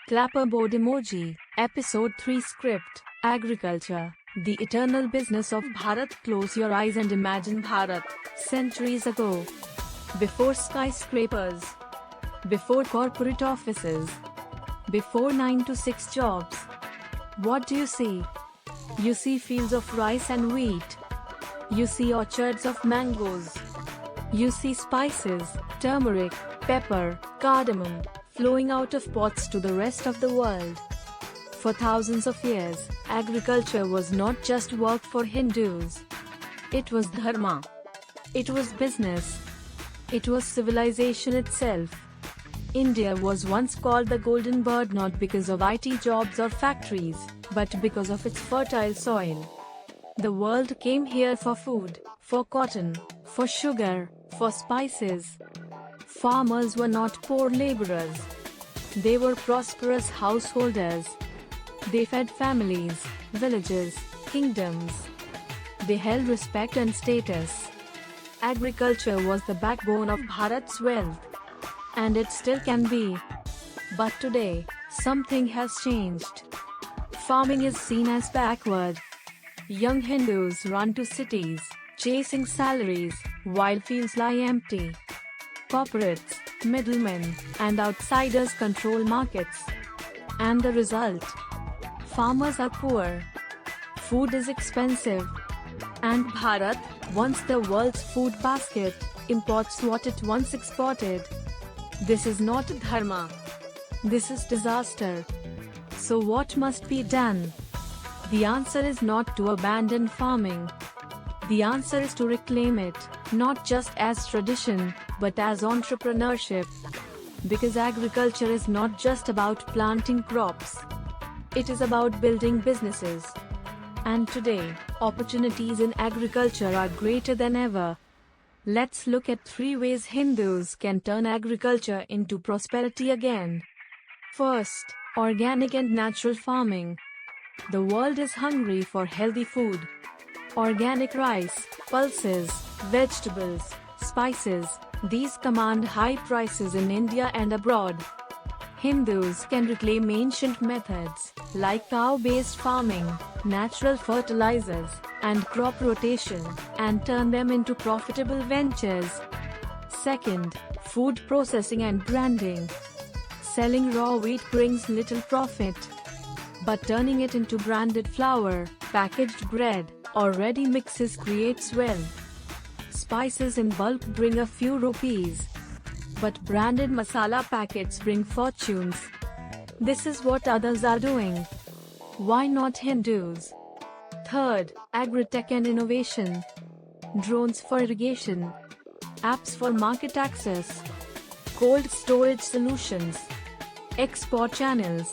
Clapperboard emoji. Episode 3 script. Agriculture. The eternal business of Bharat. Close your eyes and imagine Bharat. Centuries ago. Before skyscrapers. Before corporate offices. Before 9 to 6 jobs. What do you see? You see fields of rice and wheat. You see orchards of mangoes. You see spices, turmeric, pepper, cardamom, flowing out of pots to the rest of the world. For thousands of years, agriculture was not just work for Hindus. It was dharma. It was business. It was civilization itself. India was once called the Golden Bird not because of IT jobs or factories, but because of its fertile soil. The world came here for food, for cotton, for sugar, for spices. Farmers were not poor laborers. They were prosperous householders. They fed families, villages, kingdoms. They held respect and status. Agriculture was the backbone of Bharat's wealth. And it still can be. But today, something has changed. Farming is seen as backward. Young Hindus run to cities, chasing salaries, while fields lie empty. Corporates, middlemen, and outsiders control markets. And the result? Farmers are poor. Food is expensive. And Bharat, once the world's food basket, imports what it once exported. This is not dharma. This is disaster. So what must be done? The answer is not to abandon farming. The answer is to reclaim it, not just as tradition, but as entrepreneurship. Because agriculture is not just about planting crops. It is about building businesses. And today, opportunities in agriculture are greater than ever. Let's look at 3 ways Hindus can turn agriculture into prosperity again. First, organic and natural farming. The world is hungry for healthy food. Organic rice, pulses, vegetables, spices, these command high prices in India and abroad. Hindus can reclaim ancient methods, like cow-based farming, natural fertilizers, and crop rotation, and turn them into profitable ventures. Second, food processing and branding. Selling raw wheat brings little profit. But turning it into branded flour, packaged bread, or ready mixes creates wealth. Spices in bulk bring a few rupees. But branded masala packets bring fortunes. This is what others are doing. Why not Hindus? Third, agri-tech and innovation. Drones for irrigation. Apps for market access. Cold storage solutions. Export channels.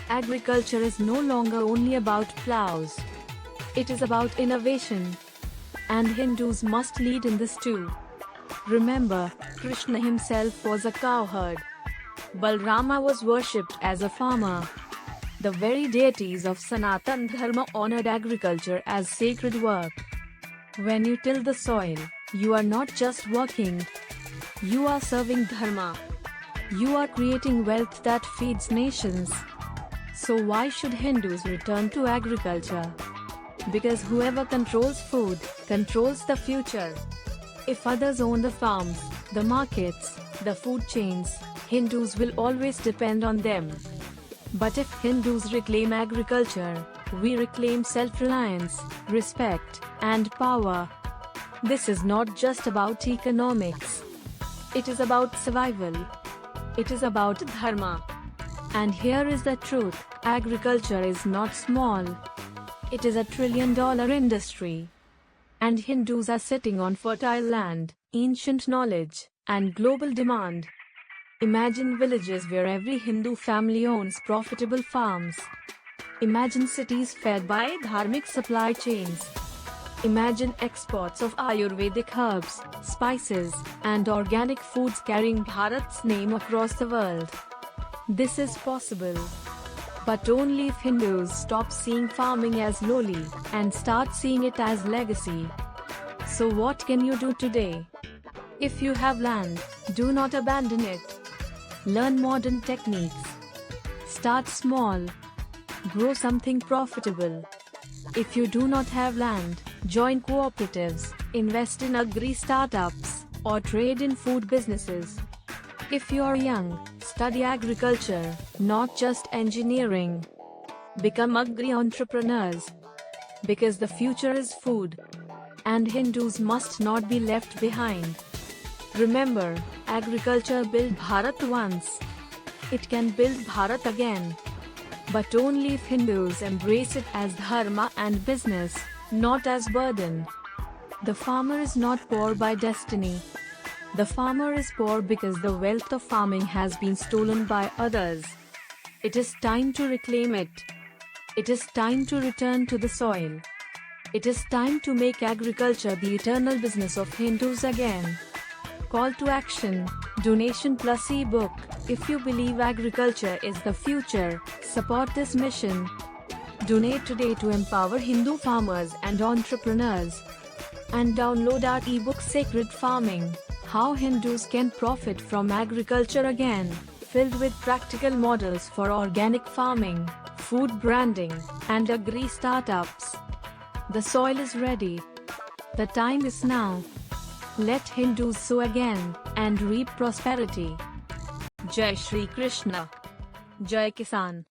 Agriculture is no longer only about plows. It is about innovation. And Hindus must lead in this too. Remember, Krishna himself was a cowherd. Balrama was worshipped as a farmer. The very deities of Sanatan Dharma honored agriculture as sacred work. When you till the soil, you are not just working. You are serving Dharma. You are creating wealth that feeds nations. So why should Hindus return to agriculture? Because whoever controls food, controls the future. If others own the farms, the markets, the food chains, Hindus will always depend on them. But if Hindus reclaim agriculture, we reclaim self-reliance, respect, and power. This is not just about economics. It is about survival. It is about dharma. And here is the truth, agriculture is not small. It is a trillion-dollar industry. And Hindus are sitting on fertile land, ancient knowledge, and global demand. Imagine villages where every Hindu family owns profitable farms. Imagine cities fed by dharmic supply chains. Imagine exports of Ayurvedic herbs, spices, and organic foods carrying Bharat's name across the world. This is possible. But only if Hindus stop seeing farming as lowly, and start seeing it as legacy. So what can you do today? If you have land, do not abandon it. Learn modern techniques. Start small. Grow something profitable. If you do not have land, join cooperatives, invest in agri startups, or trade in food businesses. If you are young, study agriculture, not just engineering. Become agri entrepreneurs. Because the future is food. And Hindus must not be left behind. Remember, agriculture built Bharat once. It can build Bharat again. But only if Hindus embrace it as dharma and business, not as burden. The farmer is not poor by destiny. The farmer is poor because the wealth of farming has been stolen by others. It is time to reclaim it. It is time to return to the soil. It is time to make agriculture the eternal business of Hindus again. Call to action, donation plus ebook. If you believe agriculture is the future, support this mission. Donate today to empower Hindu farmers and entrepreneurs. And download our ebook Sacred Farming, How Hindus Can Profit from Agriculture Again, filled with practical models for organic farming, food branding, and agri startups. The soil is ready. The time is now. Let Hindus sow again and reap prosperity. Jai Shri Krishna. Jai Kisan.